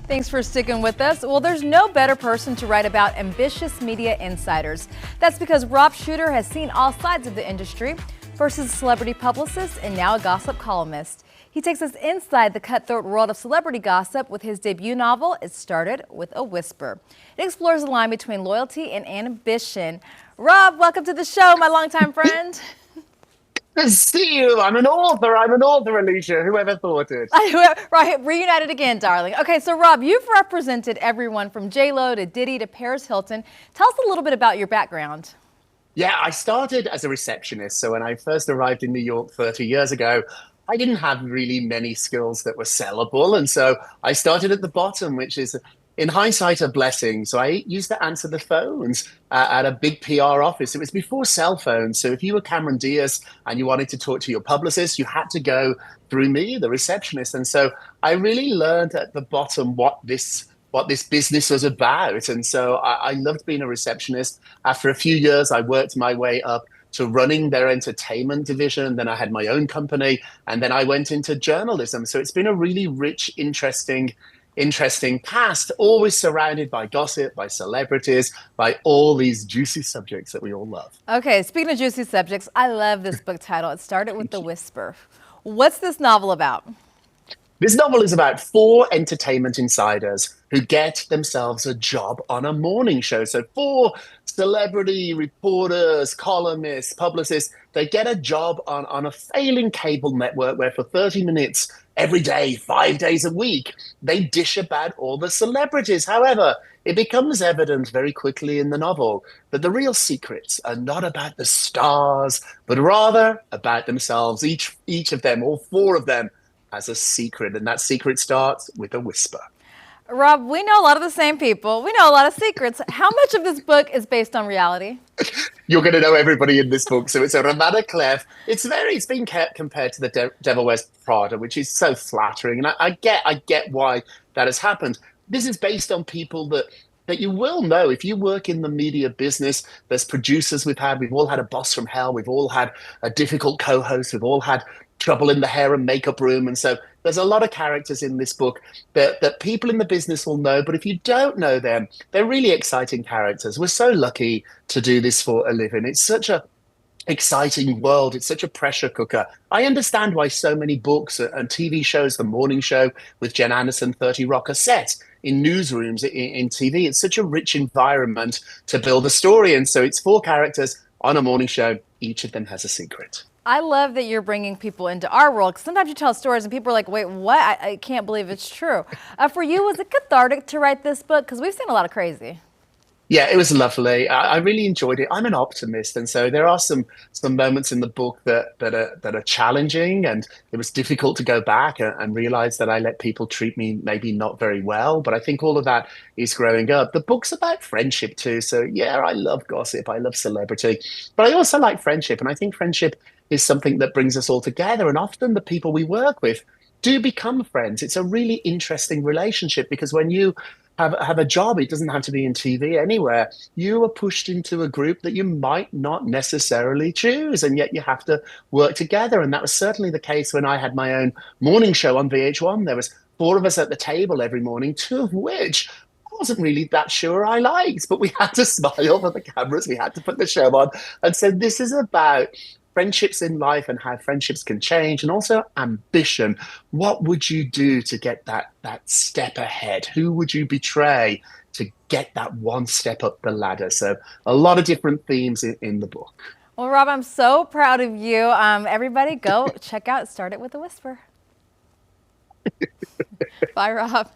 Thanks for sticking with us. Well, there's no better person to write about ambitious media insiders. That's because Rob Shuter has seen all sides of the industry. First as a celebrity publicist and now a gossip columnist. He takes us inside the cutthroat world of celebrity gossip with his debut novel, It Started With a Whisper. It explores the line between loyalty and ambition. Rob, welcome to the show, my longtime friend. Good to see you. I'm an author, Alicia. Whoever thought it? Right, reunited again, darling. Okay, so Rob, you've represented everyone from J-Lo to Diddy to Paris Hilton. Tell us a little bit about your background. Yeah, I started as a receptionist. So when I first arrived in New York 30 years ago, I didn't have really many skills that were sellable. And so I started at the bottom, which is, in hindsight, a blessing. So I used to answer the phones at a big PR office. It was before cell phones. So if you were Cameron Diaz and you wanted to talk to your publicist, you had to go through me, the receptionist. And so I really learned at the bottom what this business was about. And so I loved being a receptionist. After a few years, I worked my way up to running their entertainment division. Then I had my own company, and then I went into journalism. So it's been a really rich, interesting past, always surrounded by gossip, by celebrities, by all these juicy subjects that we all love. Okay, speaking of juicy subjects, I love this book title. It Started With a Whisper. What's this novel about? This novel is about four entertainment insiders who get themselves a job on a morning show. So four celebrity reporters, columnists, publicists, they get a job on a failing cable network where for 30 minutes every day, 5 days a week, they dish about all the celebrities. However, it becomes evident very quickly in the novel that the real secrets are not about the stars, but rather about themselves. Each of them, all four of them, has a secret, and that secret starts with a whisper. Rob, we know a lot of the same people. We know a lot of secrets. How much of this book is based on reality? You're going to know everybody in this book. So it's a Ramada Clef. It's been compared to the Devil Wears Prada, which is so flattering. And I get why that has happened. This is based on people that you will know. If you work in the media business, there's producers we've all had a boss from hell. We've all had a difficult co-host. We've all had trouble in the hair and makeup room. And so there's a lot of characters in this book that people in the business will know. But if you don't know them, they're really exciting characters. We're so lucky to do this for a living. It's such a exciting world. It's such a pressure cooker. I understand why so many books and TV shows, The Morning Show with Jen Aniston, 30 Rock, are set in newsrooms, in TV. It's such a rich environment to build a story. And so it's four characters on a morning show. Each of them has a secret. I love that you're bringing people into our world, because sometimes you tell stories and people are like, wait, what? I can't believe it's true. For you, was it cathartic to write this book? Because we've seen a lot of crazy. Yeah, it was lovely. I really enjoyed it. I'm an optimist, and so there are some moments in the book that are challenging, and it was difficult to go back and realize that I let people treat me maybe not very well. But I think all of that is growing up. The book's about friendship too. So yeah, I love gossip, I love celebrity, but I also like friendship, and I think friendship is something that brings us all together. And often the people we work with do become friends. It's a really interesting relationship because when you have a job, it doesn't have to be in TV, anywhere. You are pushed into a group that you might not necessarily choose, and yet you have to work together. And that was certainly the case when I had my own morning show on VH1. There was four of us at the table every morning, two of which I wasn't really that sure I liked, but we had to smile for the cameras. We had to put the show on. And so this is about friendships in life and how friendships can change, and also ambition. What would you do to get that step ahead? Who would you betray to get that one step up the ladder? So a lot of different themes in the book. Well, Rob, I'm so proud of you. Everybody go check out Start It With a Whisper. Bye, Rob.